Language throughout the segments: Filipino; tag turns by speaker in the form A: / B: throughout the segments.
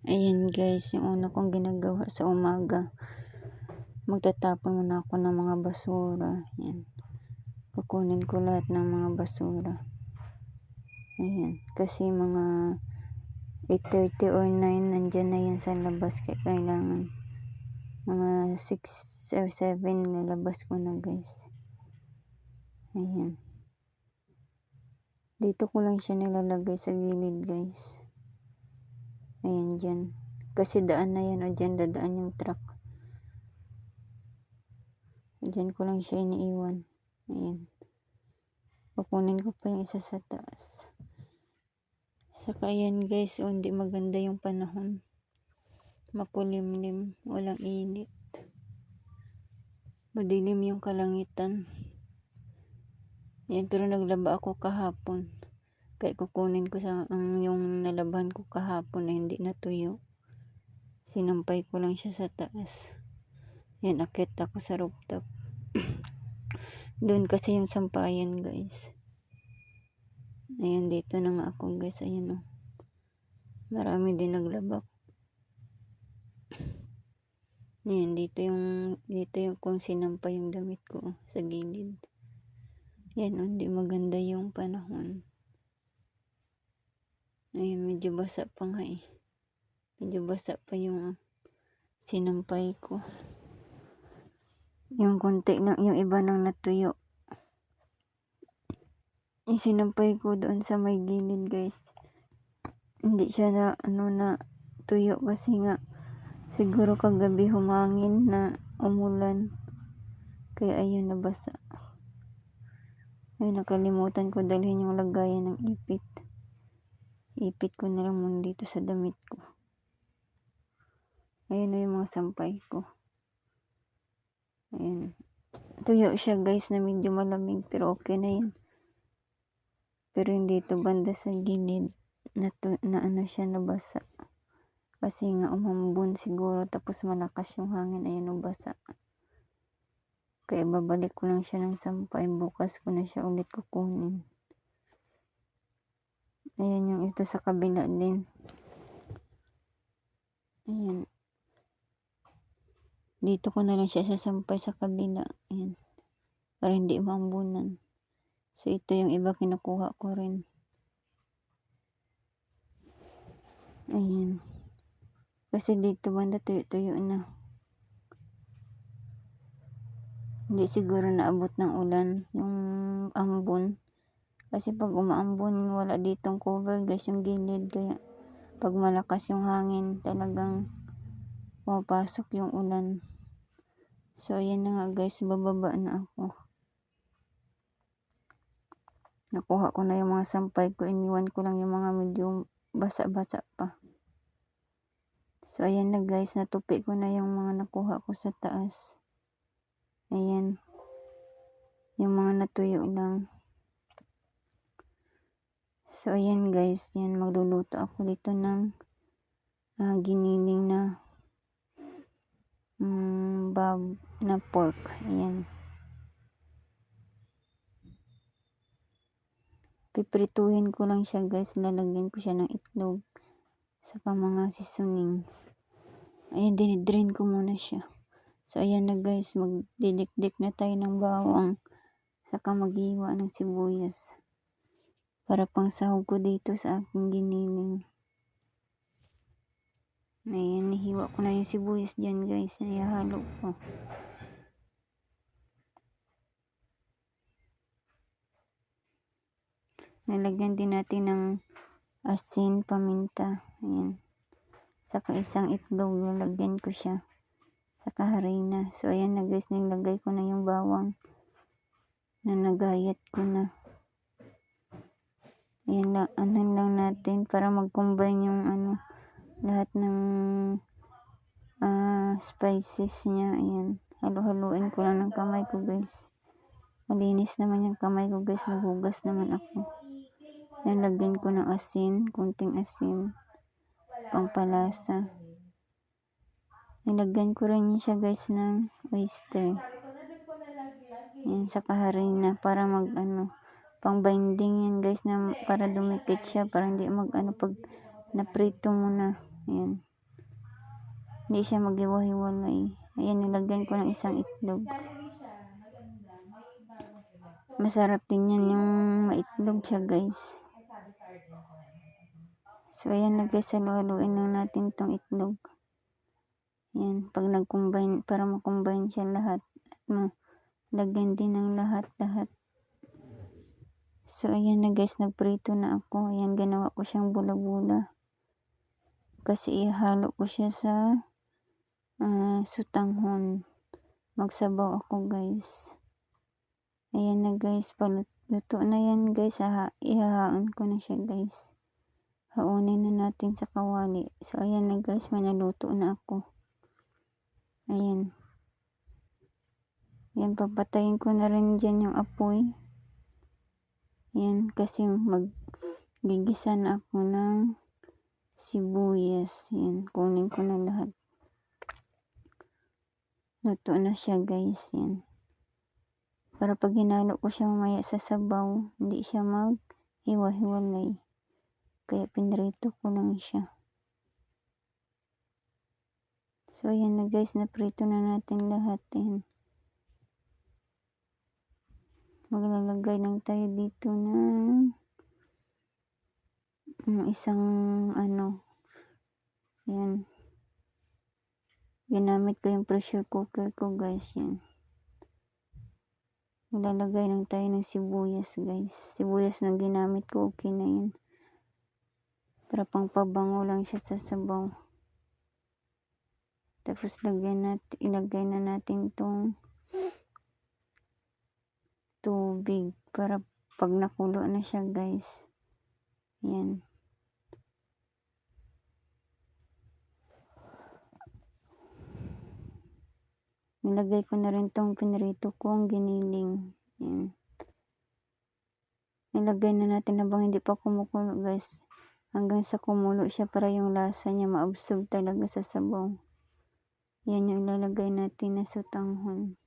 A: Ayan guys, yung una kong ginagawa sa umaga, magtatapon muna ako ng mga basura. Ayan. Kukunin ko lahat ng mga basura. Ayan. Kasi mga 8:30 or 9 nandyan na yan sa labas. Kaya kailangan mga 6 or 7 nilabas ko na guys. Ayan. Dito ko lang siya nilalagay sa gilid guys. Ayan dyan. Kasi daan na yan o dyan dadaan yung truck. Dyan ko lang siya iniiwan. Ayan. Kukunin ko pa yung isa sa taas. Saka ayan guys, hindi maganda yung panahon. Makulimlim, walang init. Madilim yung kalangitan. Ayan, pero naglaba ako kahapon. Kaya kukunin ko yung nalabahan ko kahapon na hindi natuyo. Sinampay ko lang siya sa taas. Ayan, akit ako sa rooftop. Doon kasi yung sampayan guys. Ayan, dito na nga ako guys. Ayan o. Marami din naglabak. Ayan, dito yung kung sinampay yung damit ko sa gilid. Ayan o, hindi maganda yung panahon. Ayan, medyo basa pa nga eh. Medyo basa pa yung sinampay ko. Yung konti na, yung iba nang natuyo. Isinampay ko doon sa may gilid guys. Hindi siya na tuyo kasi nga siguro kagabi humangin na umulan. Kaya ayun nabasa. Ay nakalimutan ko dalhin yung lagayan ng ipit. Ipit ko na lang muna dito sa damit ko. Ayun na yung mga sampay ko. Ayun. Tuyo siya guys na medyo malamig pero okay na yun. Pero hindi ito banda sa gilid na ano siya nabasa. Kasi nga umambon siguro tapos malakas yung hangin ayun nabasa. Kaya babalik ko lang siya ng sampay. Bukas ko na siya ulit kukunin. Ayan yung ito sa kabila din. Ayan. Dito ko na lang siya sasampay sa kabila. Ayan. Para hindi maambunan. So ito yung iba kinukuha ko rin. Ayan. Kasi dito banda tuyo-tuyo na. Hindi siguro naabot ng ulan yung ambon. Kasi pag umaambon wala ditong cover guys yung gilid. Kaya pag malakas yung hangin talagang pumapasok yung ulan. So ayan na nga guys, bababa na ako. Nakuha ko na yung mga sampay ko. Iniwan ko lang yung mga medyo basa-basa pa. So ayan na guys, natupi ko na yung mga nakuha ko sa taas. Ayan. Yung mga natuyo lang. So ayan guys, yan magluluto ako dito ng giniling na na pork. Ayan. Piprituhin ko lang siya guys. Lalagyan ko siya ng itlog. Saka mga seasoning. Ayan, dinidrain ko muna siya. So ayan na guys. Magdidikdik na tayo ng bawang. Saka maghiwa ng sibuyas. Para pang sahog ko dito sa aking giniling. Ayan, hiwa ko na yung sibuyas dyan guys. Ihalo ko. Nalagyan din natin ng asin, paminta. Ayan. Saka isang itlog. Lalagyan ko siya. Saka harina. So ayan na guys. Nilagay ko na yung bawang. Na nagayat ko na. Ayan lang. Anan lang natin. Para mag-combine yung lahat ng spices niya. Ayan. Halo-haluin ko lang ng kamay ko guys. Malinis naman yung kamay ko guys. Naghugas naman ako. Nalagyan ko ng asin, kunting asin, pangpalasa. Nilagyan ko rin siya guys ng oyster. Yan, saka harina para pang binding yan guys na para dumikit siya para hindi pag naprito muna. Yan. Hindi siya maghiwa-hiwalay. Ayan, nilagyan ko ng isang itlog. Masarap din yan yung maitlog siya, guys. So, ayan na guys, halu-haluin lang natin tong itlog. Ayan, pag nag-combine, para ma-combine siya lahat. At lagyan din ng lahat-lahat. So, ayan na guys, nagprito na ako. Ayan, ginawa ko siyang bula-bula. Kasi ihalo ko siya sa sutanghon. Magsabaw ako, guys. Ayan na guys, luto na yan guys. Ihahaon ko na siya, guys. Haunin na natin sa kawali. So, ayan na guys, manaluto na ako. Ayan. Ayan, papatayin ko na rin dyan yung apoy. Ayan, kasi maggigisa na ako ng sibuyas. Ayan, kunin ko na lahat. Luto na siya, guys. Ayan. Para pag hinalo ko siya mamaya sa sabaw, hindi siya mag-hiwa-hiwalay. Kaya pinrito ko lang siya. So, ayan na guys, naprito na natin lahat. Ayan. Maglalagay lang tayo dito ng isang ayan. Ginamit ko yung pressure cooker ko, guys. Yan. Maglalagay lang tayo ng sibuyas, guys. Sibuyas na ginamit ko, okay na yan. Para pang pabango lang siya sa sabaw. Tapos ilagay na natin tong tubig para pag nakulo na siya, guys. Yan. Nilagay ko na rin tong pinrito kong giniling. Yan. Nilagay na natin habang hindi pa kumukulo, guys. Hanggang sa kumulo siya para yung lasa niya ma-absorb talaga sa sabaw. Yan yung ilalagay natin na sutanghon.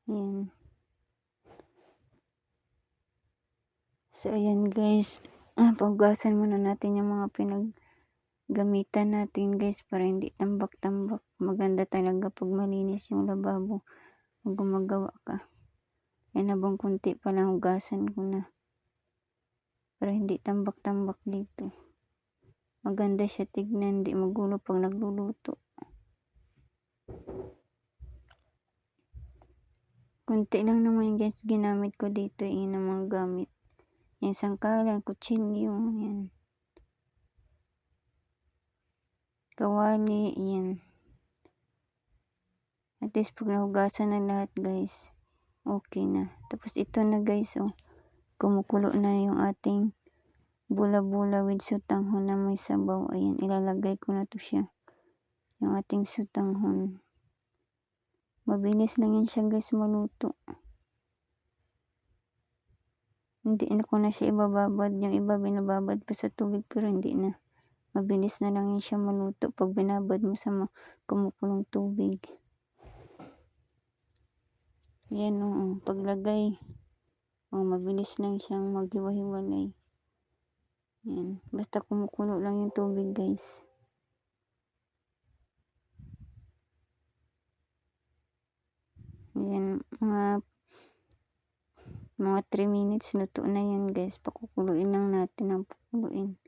A: Yan. So, ayan guys. Paugasan muna natin yung mga pinaggamitan natin, guys, para hindi tambak-tambak. Maganda talaga pag malinis yung lababo. Pag gumagawa ka. Yan, habang kunti pa lang hugasan ko na. Para hindi tambak-tambak dito. Maganda siya tignan, hindi magulo pag nagluluto. Kunti lang naman yung guys ginamit ko dito, yung mga gamit. Yung sangkalan, kutsilyo, yan. Kawali, yan. At least pag nahugasan na lahat, guys, okay na. Tapos ito na guys, kumukulo na yung ating bula-bula with sutanghon na may sabaw. Ayan, ilalagay ko na to siya. Yung ating sutanghon. Mabilis lang yan siya, guys, maluto. Hindi na ko na siya ibababad. Yung iba binababad pa sa tubig, pero hindi na. Mabilis na lang yan siya maluto pag binabad mo sa kumukulong tubig. Yan, paglagay. Mabilis lang siyang maghiwa-hiwalay. Yan. Basta kumukulo lang yung tubig, guys. Yan, mga 3 minutes luto na yan, guys. Pakukuluin lang natin ang pakuluin.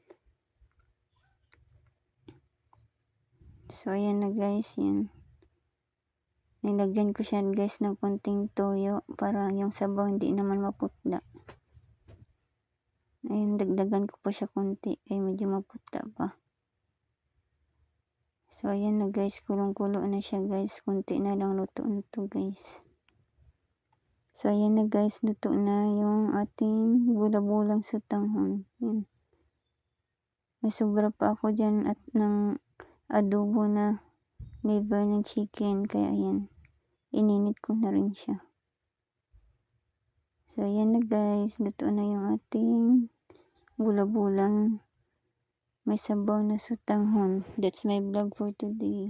A: So, ayan na, guys. Yan. Nilagyan ko siya, guys, ng konting toyo para yung sabaw hindi naman maputla. Ayun, dagdagan ko pa siya konti kaya medyo maputla pa. So, ayan na, guys. Kulong-kulo na siya, guys. Konti na lang luto na to, guys. So, ayan na, guys. Luto na yung ating bula-bulang sutanghon. Yan. May sobra pa ako dyan at ng adobo na liver ng chicken. Kaya, ayan. Ininit ko na rin siya. So, ayan na, guys. Luto na yung ating bula-bulang may sabaw na sutanghon. That's my vlog for today.